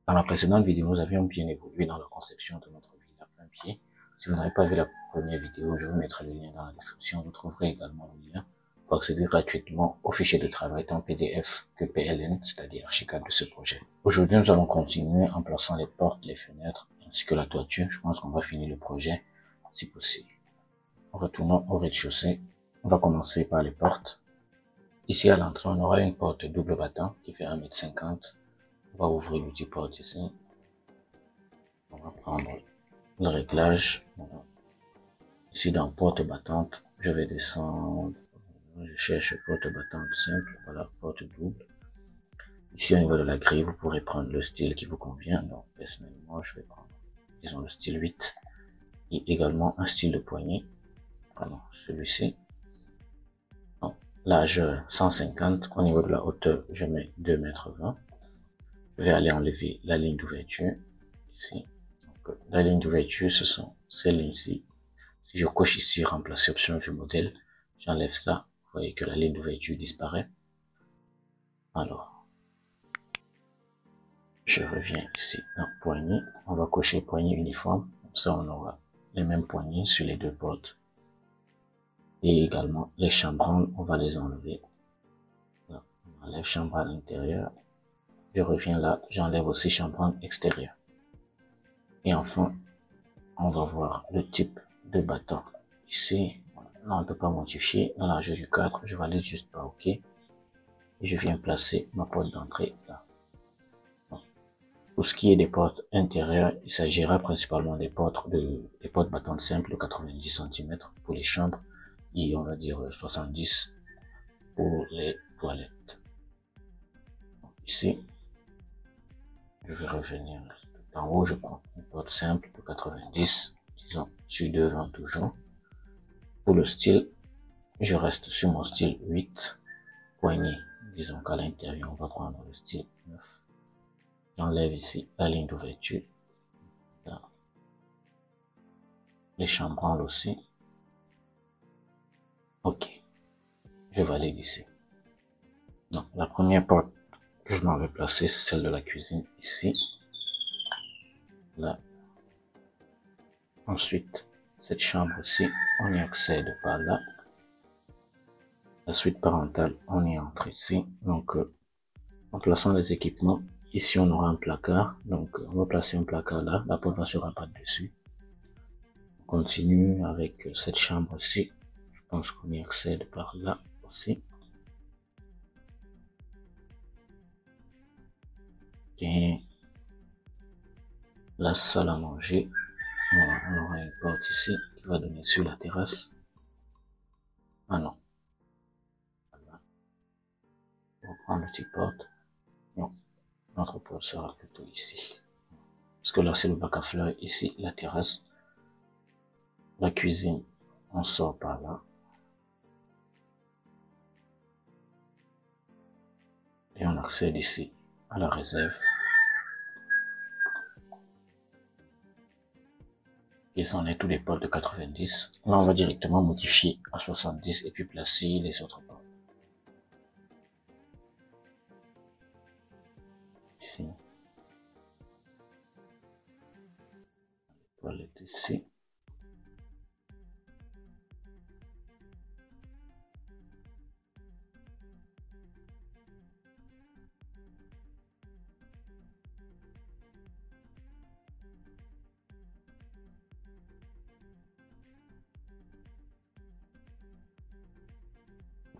Dans la précédente vidéo, nous avions bien évolué dans la conception de notre villa plein pied. Si vous n'avez pas vu la première vidéo, je vous mettrai le lien dans la description. Vous trouverez également le lien pour accéder gratuitement au fichier de travail tant PDF que PLN, c'est-à-dire archicad de ce projet. Aujourd'hui, nous allons continuer en plaçant les portes, les fenêtres, ainsi que la toiture. Je pense qu'on va finir le projet, si possible. En retournant au rez-de-chaussée, on va commencer par les portes. Ici, à l'entrée, on aura une porte double battant qui fait 1,50 m. On va ouvrir l'outil porte ici. On va prendre le réglage. Voilà. Ici, dans porte battante, je vais descendre. Je cherche porte battante simple. Voilà, porte double. Ici, au niveau de la grille, vous pourrez prendre le style qui vous convient. Donc, personnellement, je vais prendre, disons, le style 8. Et également un style de poignée. Pardon, celui-ci. Largeur 150. Au niveau de la hauteur, je mets 2,20 m. Je vais aller enlever la ligne d'ouverture. Ici. Donc, la ligne d'ouverture, ce sont ces lignes-ci. Si je coche ici, remplacer option du modèle, j'enlève ça. Vous voyez que la ligne d'ouverture disparaît. Alors, je reviens ici dans poignée. On va cocher poignée uniforme. Comme ça, on aura les mêmes poignées sur les deux portes. Et également, les chambranles, on va les enlever. Là, on enlève chambranle intérieur. Je reviens là, j'enlève aussi chambranle extérieur. Et enfin, on va voir le type de battant. Ici, là, on ne peut pas modifier. Dans la largeur du cadre, je vais aller juste par OK. Et je viens placer ma porte d'entrée là. Pour ce qui est des portes intérieures, il s'agira principalement des portes battantes simples de 90 cm pour les chambres et on va dire 70 pour les toilettes. Ici, je vais revenir tout en haut, je prends une porte simple de 90, disons sur devant toujours. Pour le style, je reste sur mon style 8, poignée, disons qu'à l'intérieur, on va prendre le style 9. J'enlève ici la ligne d'ouverture. Les chambranles aussi. OK. Je valide ici. Donc, la première porte que je m'en vais placer, c'est celle de la cuisine ici. Là. Ensuite, cette chambre-ci, on y accède par là. La suite parentale, on y entre ici. Donc, en plaçant les équipements, ici on aura un placard. Donc, on va placer un placard là. La porte va se rabattre dessus. On continue avec cette chambre-ci. Je pense qu'on y accède par là aussi. Et la salle à manger. Voilà, on aura une porte ici qui va donner sur la terrasse. Ah non. Voilà. On va prendre le petit porte. Non, notre porte sera plutôt ici. Parce que là, c'est le bac à fleurs. Ici, la terrasse. La cuisine, on sort par là. Et on accède ici à la réserve. Et ça en est tous les portes de 90. Là, on va directement modifier à 70 et puis placer les autres portes. Ici. Toilette ici.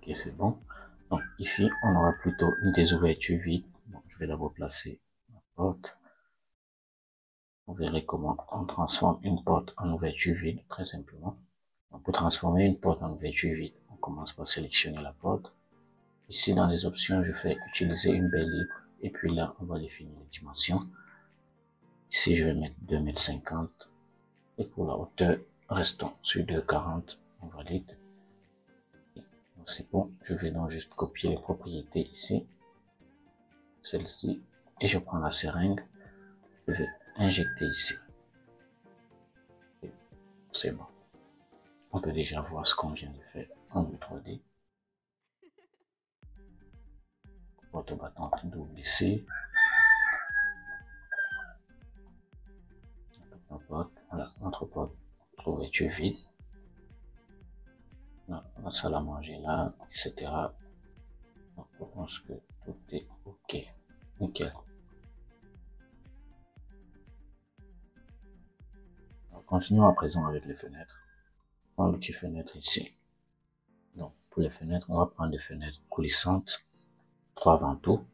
Ok, c'est bon. Donc ici, on aura plutôt une des ouvertures vides. Bon, je vais d'abord placer la porte. Vous verrez comment on transforme une porte en ouverture vide, très simplement. Donc, pour transformer une porte en ouverture vide, on commence par sélectionner la porte. Ici, dans les options, je fais utiliser une baie libre. Et puis là, on va définir les dimensions. Ici, je vais mettre 2,50 m. Et pour la hauteur, restons sur 2,40 m. On valide. C'est bon. Je vais donc juste copier les propriétés ici. Celle-ci. Et je prends la seringue. Je vais injecter ici. C'est bon. On peut déjà voir ce qu'on vient de faire en vue 3D. Porte battante double ici. Voilà, notre porte trouve-tu vide. La salle à manger là, etc. Donc, je pense que tout est ok. Nickel. Alors, continuons à présent avec les fenêtres. On prend l'outil fenêtre ici. Donc, pour les fenêtres, on va prendre des fenêtres coulissantes, 3 vantaux.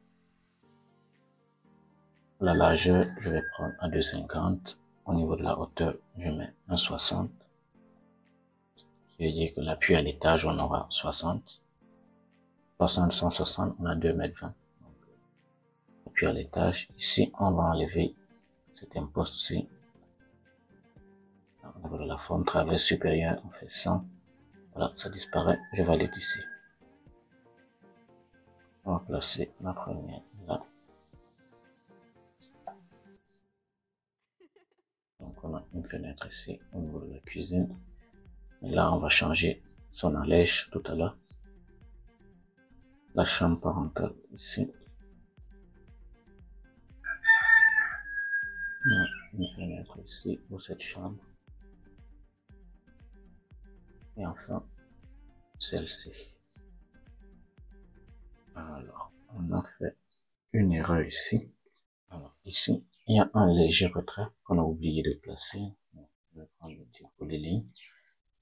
La largeur, je vais prendre à 2,50. Au niveau de la hauteur, je mets 1,60. Qui veut dire que l'appui à l'étage, on aura 60. 60, 160, on a 2,20 m. L'appui à l'étage, ici, on va enlever cet imposte-ci. Au niveau de la forme, travers supérieur, on fait 100. Voilà, ça disparaît. Je valide ici. On va placer la première là. Donc, on a une fenêtre ici au niveau de la cuisine. Et là, on va changer son allège tout à l'heure. La chambre parentale ici. Une fenêtre ici pour cette chambre. Et enfin, celle-ci. Alors, on a fait une erreur ici. Alors, ici, il y a un léger retrait qu'on a oublié de placer. Je vais prendre le petit pour les lignes.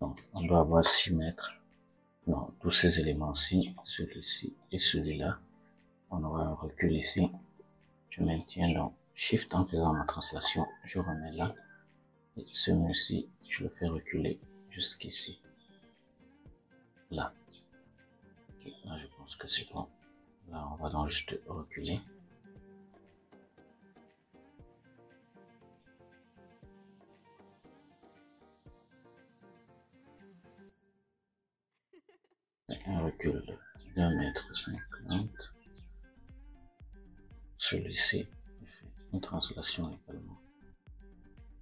Donc, on doit avoir 6 mètres. Non, tous ces éléments-ci, celui-ci et celui-là. On aura un recul ici. Je maintiens donc Shift en faisant ma translation. Je remets là. Et ce mur-ci, je le fais reculer jusqu'ici. Là. Okay, là, je pense que c'est bon. Là, on va donc juste reculer. Un recul de 2,50 m. Celui-ci, je fais une translation également.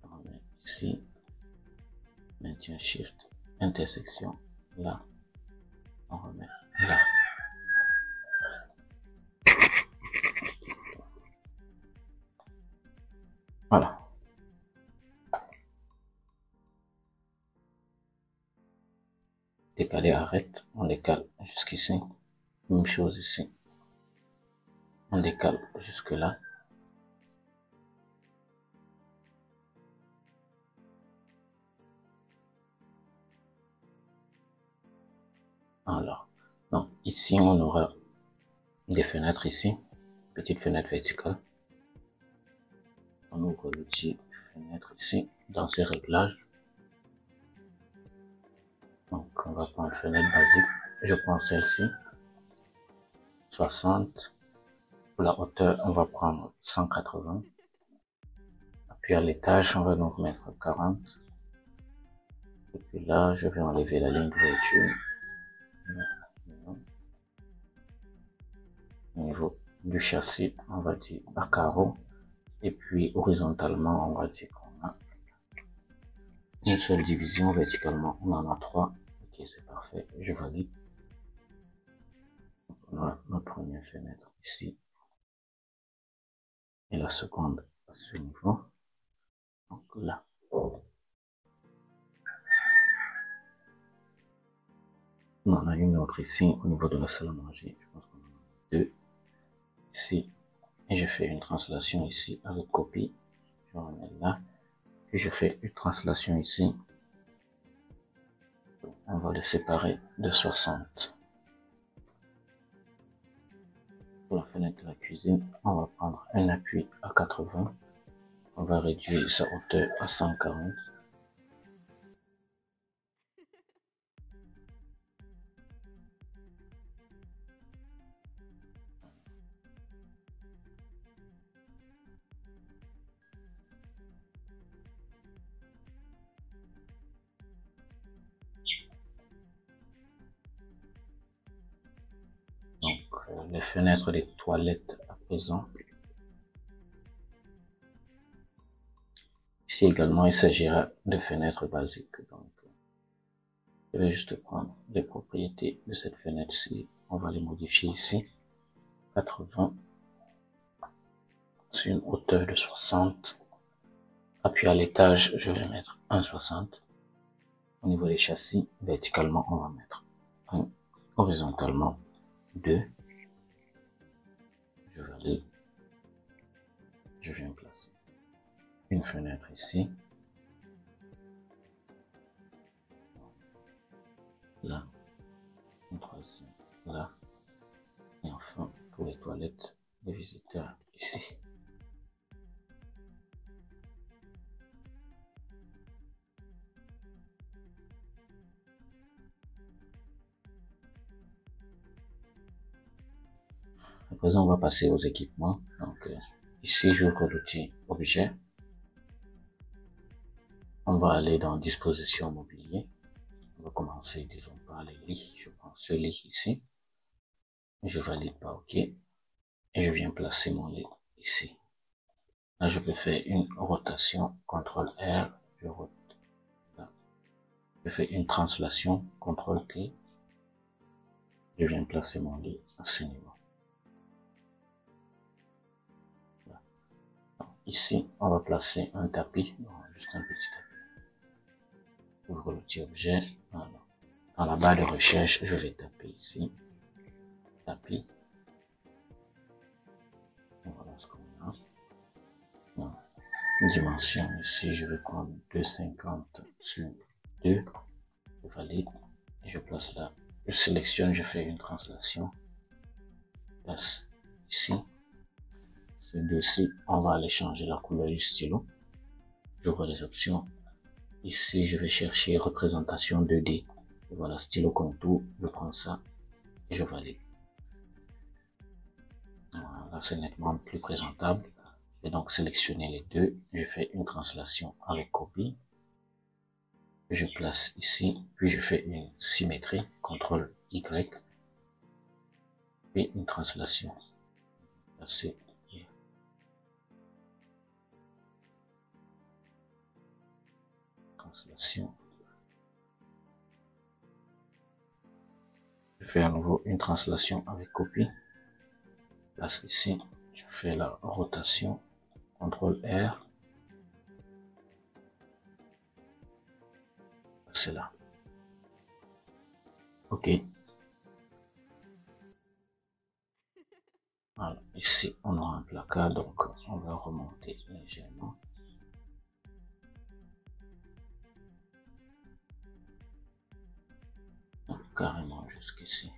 On remet ici. Maintien Shift, intersection, là. On remet là. Voilà. Décaler, arrête. On décale jusqu'ici. Même chose ici. On décale jusque là. Alors, donc ici on aura des fenêtres ici, petite fenêtre verticale. On ouvre l'outil fenêtre ici dans ces réglages. Donc on va prendre fenêtre basique. Je prends celle-ci, 60. Pour la hauteur, on va prendre 180. Puis à l'étage, on va donc mettre 40. Et puis là, je vais enlever la ligne d'ouverture. Au niveau du châssis, on va dire à carreau. Et puis horizontalement, on va dire qu'on a une seule division. Verticalement, on en a 3. Ok, c'est parfait. Je valide. On a notre première fenêtre ici. Et la seconde à ce niveau. Donc là. On en a une autre ici au niveau de la salle à manger. Je pense qu'on en a 2 ici. Et je fais une translation ici avec copie. Je remets là. Puis je fais une translation ici. On va le séparer de 60. Pour la fenêtre de la cuisine, on va prendre un appui à 80. On va réduire sa hauteur à 140. Donc, les fenêtres des toilettes à présent. Ici également, il s'agira de fenêtres basiques. Donc, je vais juste prendre les propriétés de cette fenêtre-ci. On va les modifier ici. 80 sur une hauteur de 60. Appui à l'étage, je vais mettre 1,60. Au niveau des châssis, verticalement, on va mettre 1. Horizontalement, 2. Je valide. Je viens placer une fenêtre ici. Là. Une troisième là. Et enfin, pour les toilettes des visiteurs ici. À présent, on va passer aux équipements. Donc, ici, j'ouvre l'outil objet. On va aller dans disposition mobilier. On va commencer, disons, par les lits. Je prends ce lit ici. Je valide par OK. Et je viens placer mon lit ici. Là, je peux faire une rotation, CTRL R. Je rote. Là. Je fais une translation, CTRL T. Je viens placer mon lit à ce niveau. Ici, on va placer un tapis, juste un petit tapis. Ouvre l'outil objet. Voilà. Dans la barre de recherche, je vais taper ici. Tapis. Voilà ce qu'on a. Voilà. Dimension ici, je vais prendre 2,50 sur 2. Je valide. Et je place là. Je sélectionne, je fais une translation. Place ici. Ce deux-ci, on va aller changer la couleur du stylo. J'ouvre les options. Ici, je vais chercher représentation 2D. Voilà, stylo contour, je prends ça et je valide. Voilà, c'est nettement plus présentable. Je vais donc sélectionner les deux. Je fais une translation avec copie. Je place ici, puis je fais une symétrie, CTRL Y, puis une translation. Placer. Translation. Je fais à nouveau une translation avec copie. Place ici, je fais la rotation, CTRL R. C'est là. OK. Voilà, ici on aura un placard, donc on va remonter légèrement. Donc, carrément jusqu'ici.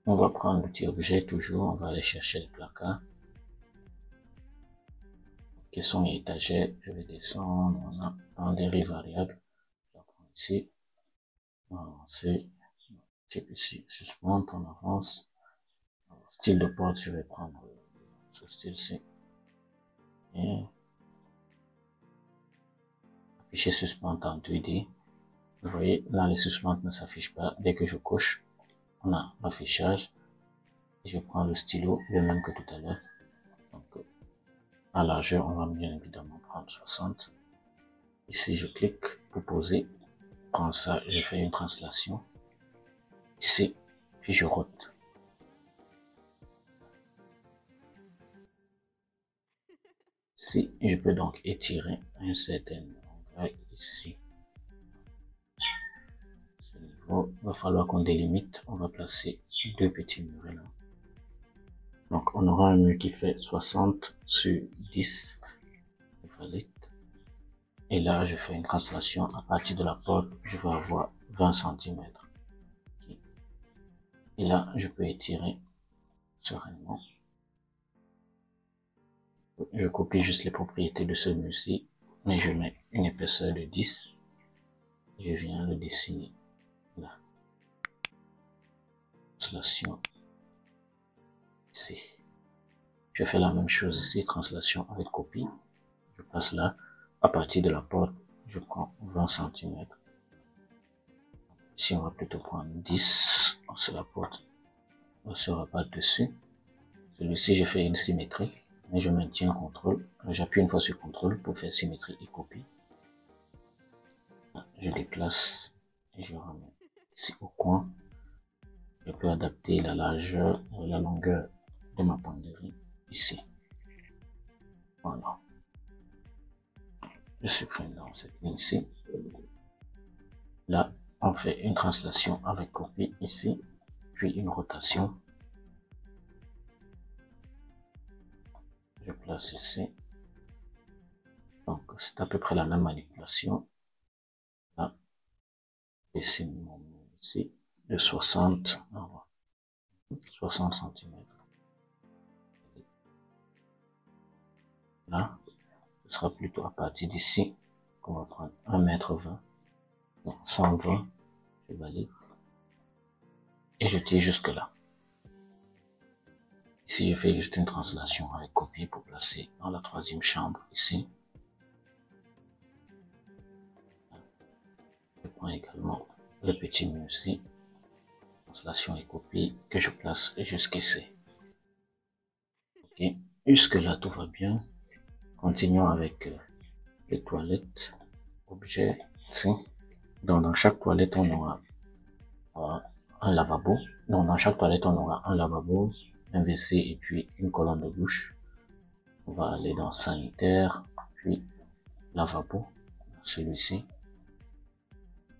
On va prendre l'outil objet toujours, on va aller chercher les placards. Quelles sont les étagères? Je vais descendre, on a un dérive variable. Je vais prendre ici, on va avancer, type ici, suspendre, on avance. Alors, style de porte, je vais prendre ce style-ci. Et afficher suspendre en 2D. Vous voyez, là, les suspentes ne s'affichent pas. Dès que je coche, on a l'affichage. Et je prends le stylo, le même que tout à l'heure. Donc, à largeur, on va bien évidemment prendre 60. Ici, je clique pour poser. Je prends ça, je fais une translation. Ici, puis je rote. Si je peux donc étirer un certain endroit ici. Ce niveau, il va falloir qu'on délimite. On va placer deux petits murs là. Donc, on aura un mur qui fait 60 sur 10. Je valide. Et là, je fais une translation. À partir de la porte, je vais avoir 20 cm. Et là, je peux étirer sereinement. Je copie juste les propriétés de ce mur-ci, mais je mets une épaisseur de 10. Je viens le dessiner là. Translation ici. Je fais la même chose ici, translation avec copie. Je passe là. À partir de la porte, je prends 20 cm. Ici, on va plutôt prendre 10. Sur la porte, on ne sera pas dessus. Celui-ci, je fais une symétrie, mais je maintiens CTRL. J'appuie une fois sur CTRL pour faire symétrie et copie. Je déplace et je ramène ici au coin. Je peux adapter la largeur ou la longueur de ma penderie ici. je supprime dans cette ligne-ci. Là, on fait une translation avec copie ici, puis une rotation. Je place ici. Donc, c'est à peu près la même manipulation. Là, dessine mon mur ici de 60 cm. Là, ce sera plutôt à partir d'ici qu'on va prendre 1,20 m. Donc, 120, je valide. Et je tire jusque là. Ici, je fais juste une translation avec copie pour placer dans la troisième chambre ici. Je prends également le petit mur ici, translation et copie que je place jusqu'ici. Ok, jusque là tout va bien. Continuons avec les toilettes, objets ici. Donc dans chaque toilette on aura un lavabo. Donc dans chaque toilette on aura un lavabo, un WC et puis une colonne de douche. On va aller dans sanitaire, puis lavabo, celui-ci.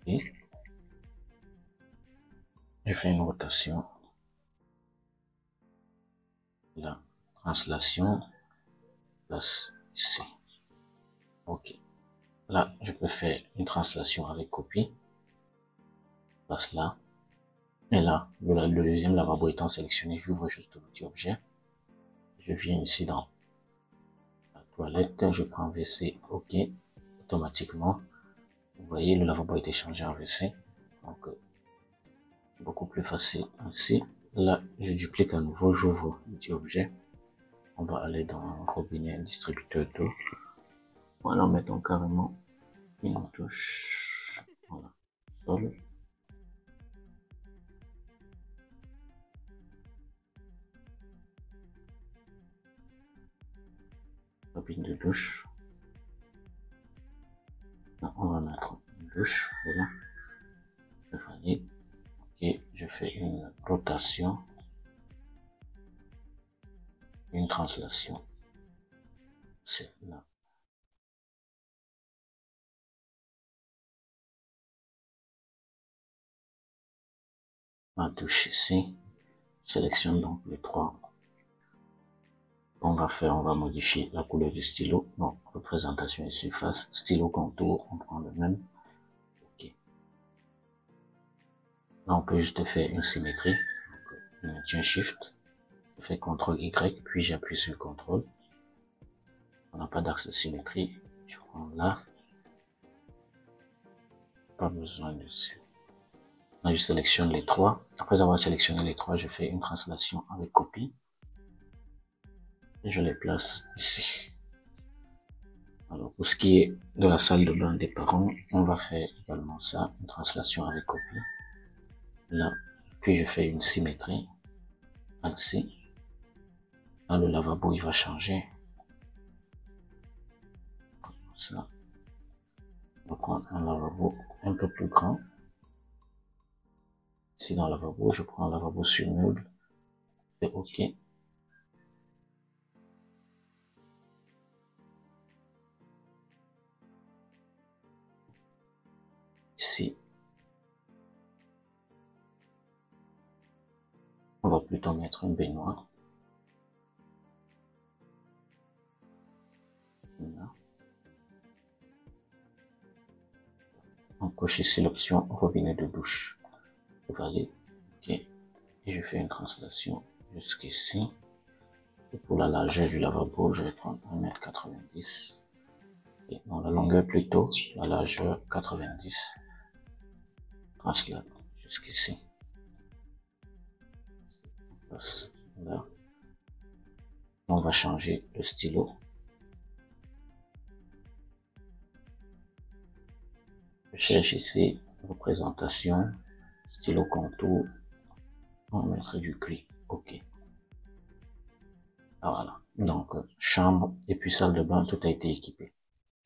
Et je fais une rotation. La translation, place ici. Ok. Là, je peux faire une translation avec copie. Place là. Et là, le deuxième lavabo étant sélectionné, j'ouvre juste l'outil objet. Je viens ici dans la toilette, je prends WC, ok. Automatiquement, vous voyez, le lavabo a été changé en WC. Donc, beaucoup plus facile ainsi. Là, je duplique à nouveau, j'ouvre l'outil objet. On va aller dans robinet distributeur d'eau. Voilà, mettons carrément une touche. Voilà, sol. Robinet de douche. Là, on va mettre une douche. Voilà. Je valide. Ok, je fais une rotation. Une translation. C'est là. Ma douche ici. Sélectionne donc les trois. On va modifier la couleur du stylo. Donc, représentation et surface. Stylo contour, on prend le même. Ok. Là, on peut juste faire une symétrie. Donc, je maintiens Shift. Je fais CTRL Y, puis j'appuie sur CTRL. On n'a pas d'axe de symétrie. Je prends là. Pas besoin de ça. Là, je sélectionne les trois. Après avoir sélectionné les trois, je fais une translation avec copie. Et je les place ici. Alors, pour ce qui est de la salle de bain des parents, on va faire également ça, une translation avec copie. Là, puis je fais une symétrie. Ainsi. Là, le lavabo, il va changer. Comme ça. On va prendre un lavabo un peu plus grand. Ici, dans le lavabo, je prends un lavabo sur meuble. Et OK. Ici, on va plutôt mettre une baignoire. Là. On coche ici l'option robinet de douche. Je valide. OK. Et je fais une translation jusqu'ici. Et pour la largeur du lavabo, je vais prendre 1,90 m. Et dans la longueur plutôt, la largeur 90. Translate jusqu'ici. Là. On va changer le stylo. Je cherche ici représentation, stylo contour, on va mettre du gris. OK. Voilà. Donc, chambre et puis salle de bain, tout a été équipé.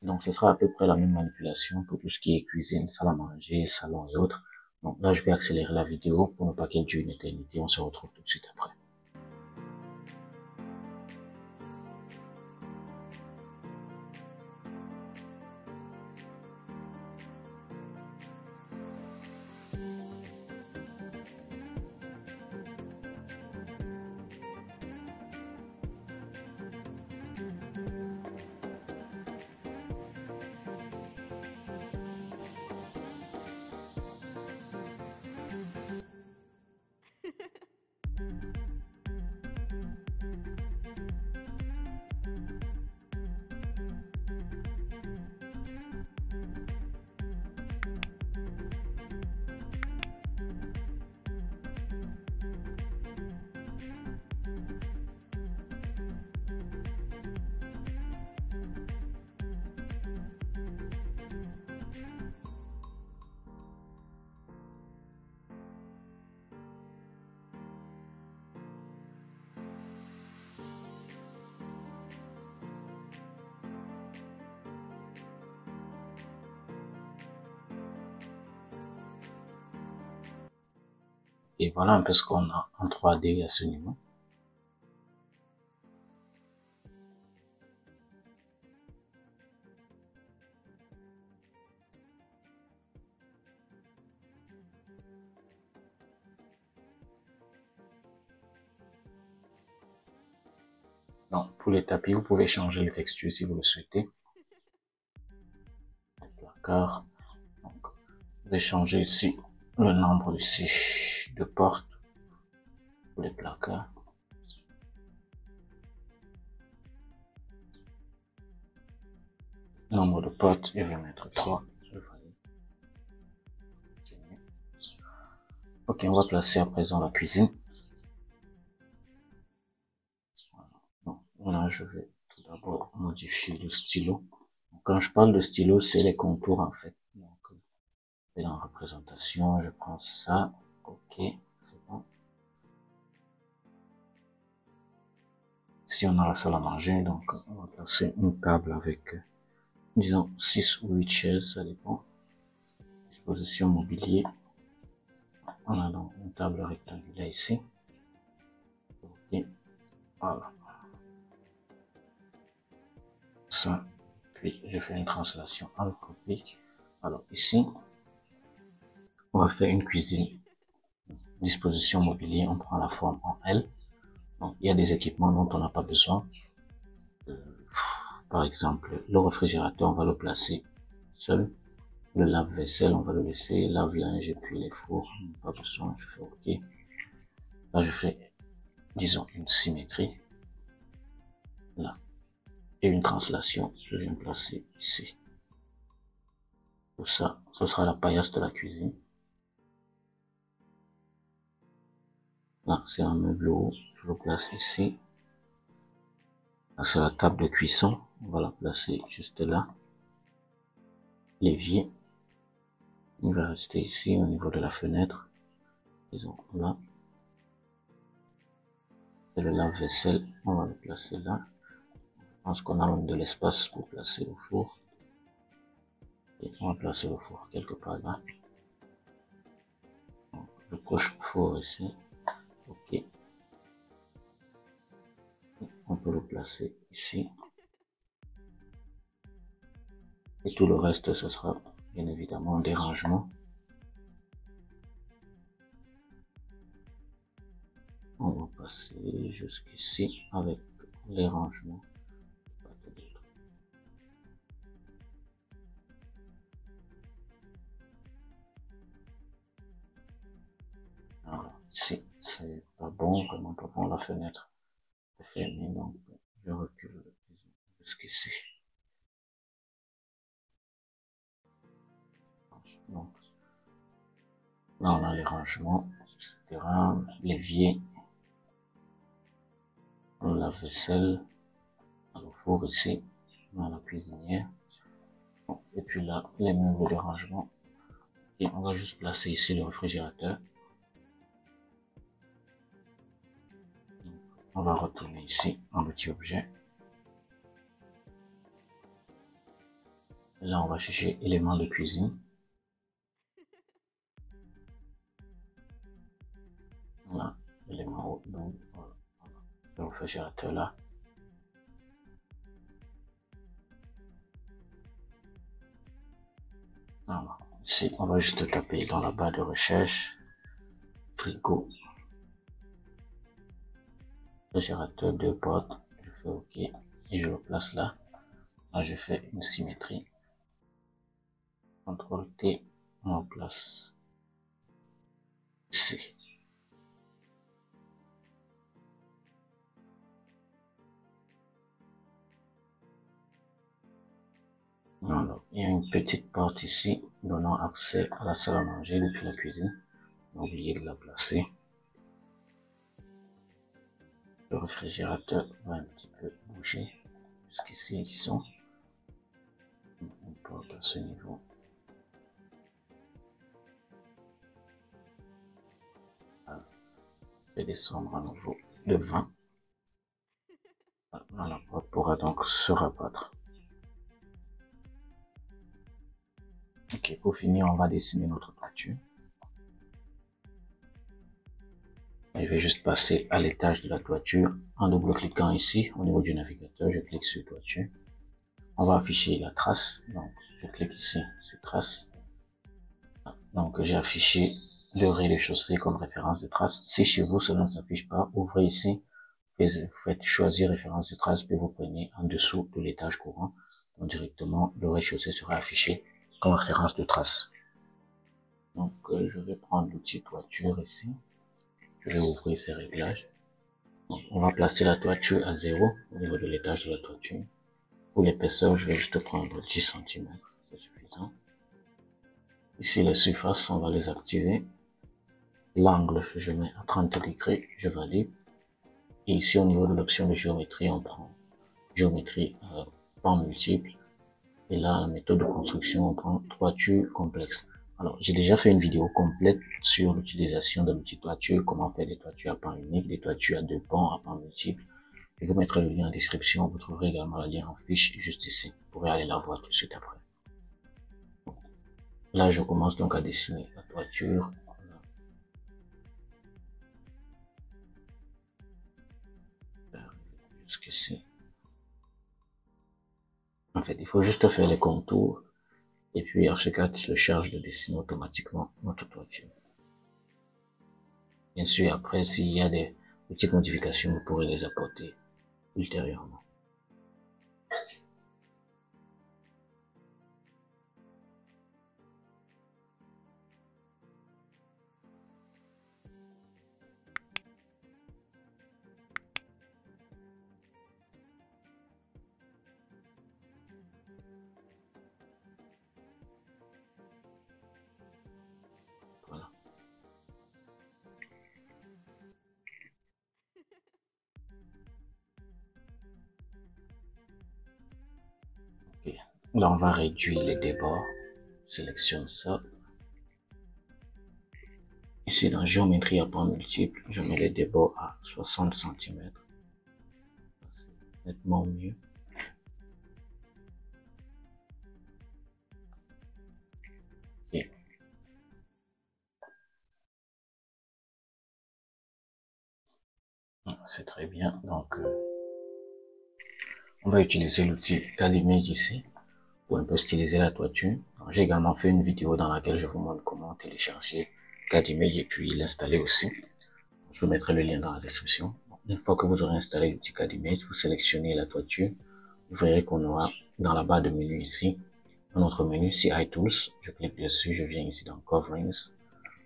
Donc, ce sera à peu près la même manipulation pour tout ce qui est cuisine, salle à manger, salon et autres. Donc là, je vais accélérer la vidéo pour ne pas qu'elle dure une éternité. On se retrouve tout de suite après. Et voilà un peu ce qu'on a en 3D à ce niveau. Donc, pour les tapis, vous pouvez changer les textures si vous le souhaitez. Les placards. Donc, vous pouvez changer ici le nombre ici de portes pour les placards. Nombre de portes, je vais mettre 3. Ok, on va placer à présent la cuisine. Voilà. Donc, là, je vais tout d'abord modifier le stylo. Quand je parle de stylo, c'est les contours en fait. Donc, et dans représentation, je prends ça. Ok, c'est bon. Si on a la salle à manger, donc on va placer une table avec, disons, 6 ou 8 chaises, ça dépend. Disposition mobilier. On a donc une table rectangulaire ici. Ok, voilà. Ça, puis je fais une translation en copie. Alors ici, on va faire une cuisine. Disposition mobilier, on prend la forme en L. Donc, il y a des équipements dont on n'a pas besoin. Par exemple, le réfrigérateur, on va le placer seul. Le lave-vaisselle, on va le laisser. Lave-linge et puis les fours, pas besoin. Je fais OK. Là, je fais, disons, une symétrie. Là. Et une translation. Je viens placer ici. Tout ça, ce sera la paillasse de la cuisine. Là, c'est un meuble haut. Je le place ici. Là, c'est la table de cuisson. On va la placer juste là. L'évier. Il va rester ici au niveau de la fenêtre. Disons là. Et le lave-vaisselle, on va le placer là. Je pense qu'on a même de l'espace pour placer le four. Et on va placer le four quelque part là. Donc, je coche four ici. OK. On peut le placer ici. Et tout le reste, ce sera bien évidemment des rangements. On va passer jusqu'ici avec les rangements. Alors, ici, c'est pas bon, vraiment pas bon, la fenêtre est fermée, donc je recule jusqu'ici. Donc, là, on a les rangements, etc. L'évier, le lave-vaisselle, le four ici, on a la cuisinière. Et puis là, les meubles de rangement. Et on va juste placer ici le réfrigérateur. On va retourner ici en petit objet. Là, on va chercher éléments de cuisine. Voilà, élément donc voilà, le réfrigérateur là. Voilà. Ici, on va juste taper dans la barre de recherche frigo. Réfrigérateur 2 portes. Je fais OK et je le place là. Là, je fais une symétrie. CTRL T, on place ici. Alors, il y a une petite porte ici donnant accès à la salle à manger depuis la cuisine. N'oubliez de la placer. Le réfrigérateur va un petit peu bouger jusqu'ici, disons. Une porte à ce niveau. Voilà. Je vais descendre à nouveau de 20. Voilà, la porte pourra donc se rabattre. Ok, pour finir, on va dessiner notre toiture. Je vais juste passer à l'étage de la toiture en double-cliquant ici au niveau du navigateur. Je clique sur toiture. On va afficher la trace. Donc, je clique ici sur trace. Donc, j'ai affiché le rez-de-chaussée comme référence de trace. Si chez vous, cela ne s'affiche pas, ouvrez ici. Vous faites choisir référence de trace, puis vous prenez en dessous de l'étage courant. Donc, directement, le rez-de-chaussée sera affiché comme référence de trace. Donc, je vais prendre l'outil toiture ici. Je vais ouvrir ces réglages. Donc, on va placer la toiture à 0 au niveau de l'étage de la toiture. Pour l'épaisseur, je vais juste prendre 10 cm, c'est suffisant. Ici, les surfaces, on va les activer. L'angle, je mets à 30 degrés, je valide. Et ici, au niveau de l'option de géométrie, on prend géométrie pan multiple. Et là, la méthode de construction, on prend toiture complexe. Alors, j'ai déjà fait une vidéo complète sur l'utilisation de l'outil toiture, comment faire des toitures à pan unique, des toitures à deux pans, à pan multiple. Je vous mettrai le lien en description. Vous trouverez également le lien en fiche juste ici. Vous pourrez aller la voir tout de suite après. Là, je commence donc à dessiner la toiture. Jusqu'ici. En fait, il faut juste faire les contours. Et puis Archicad se charge de dessiner automatiquement notre toiture. Bien sûr, après, s'il y a des petites modifications, vous pourrez les apporter ultérieurement. Voilà. Okay. Là, on va réduire les débords. Sélectionne ça. Ici, dans géométrie à pan multiple, je mets les débords à 60 cm. C'est nettement mieux. Okay. C'est très bien. Donc, on va utiliser l'outil CAD Image ici pour un peu styliser la toiture. J'ai également fait une vidéo dans laquelle je vous montre comment télécharger CAD Image et puis l'installer aussi. Je vous mettrai le lien dans la description. Une fois que vous aurez installé l'outil CAD Image, vous sélectionnez la toiture. Vous verrez qu'on aura dans la barre de menu ici, un autre menu, CI Tools. Je clique dessus, je viens ici dans Coverings,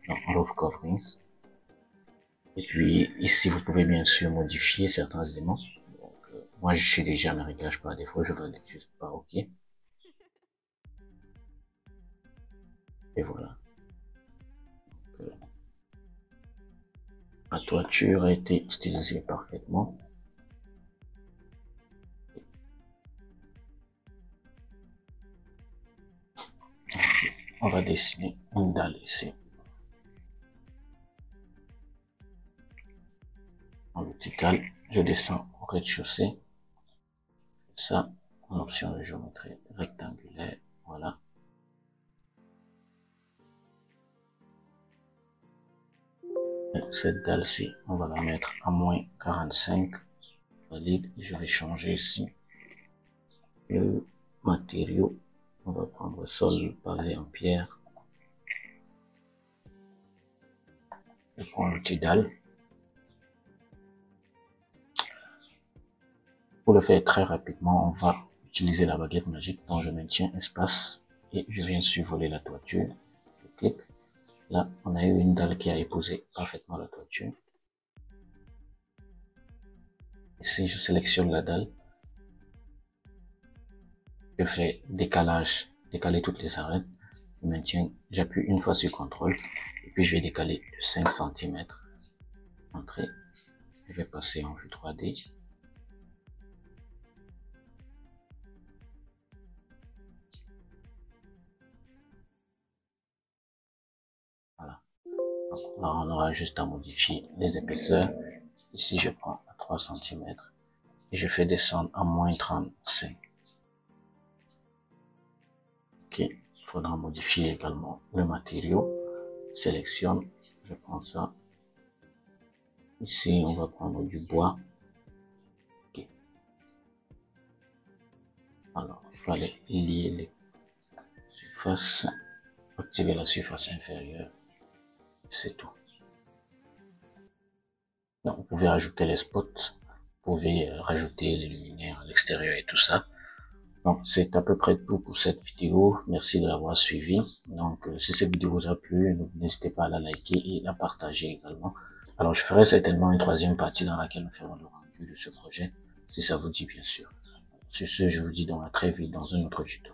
dans Roof Coverings. Et puis ici, vous pouvez bien sûr modifier certains éléments. Donc, moi, je suis déjà à mes réglages par défaut, je valide juste par OK. Et voilà. Donc, la toiture a été stylisée parfaitement. On va dessiner une dalle ici. En vertical, je descends au rez-de-chaussée. Ça, en option de géométrie rectangulaire, voilà. Cette dalle-ci, on va la mettre à moins 45. Valide. Et je vais changer ici le matériau. On va prendre sol pavé en pierre. Je prends l'outil dalle. Pour le faire très rapidement, on va utiliser la baguette magique dont je maintiens espace et je viens survoler la toiture. Je clique. Là, on a eu une dalle qui a épousé parfaitement la toiture. Ici, je sélectionne la dalle. Je fais décaler toutes les arêtes. Je maintiens, j'appuie une fois sur CTRL et puis je vais décaler de 5 cm. Entrée. Je vais passer en vue 3D. Voilà. Donc, là, on aura juste à modifier les épaisseurs. Ici, je prends à 3 cm et je fais descendre à moins 35. Ok. Il faudra modifier également le matériau. Sélectionne. Je prends ça. Ici, on va prendre du bois. Ok. Alors, il fallait lier les surfaces. Activer la surface inférieure. C'est tout. Donc, vous pouvez ajouter les spots, vous pouvez rajouter les luminaires à l'extérieur et tout ça. Donc, c'est à peu près tout pour cette vidéo. Merci de l'avoir suivi. Donc, si cette vidéo vous a plu, n'hésitez pas à la liker et la partager également. Alors, je ferai certainement une troisième partie dans laquelle nous ferons le rendu de ce projet, si ça vous dit bien sûr. Sur ce, je vous dis donc à très vite dans un autre tuto.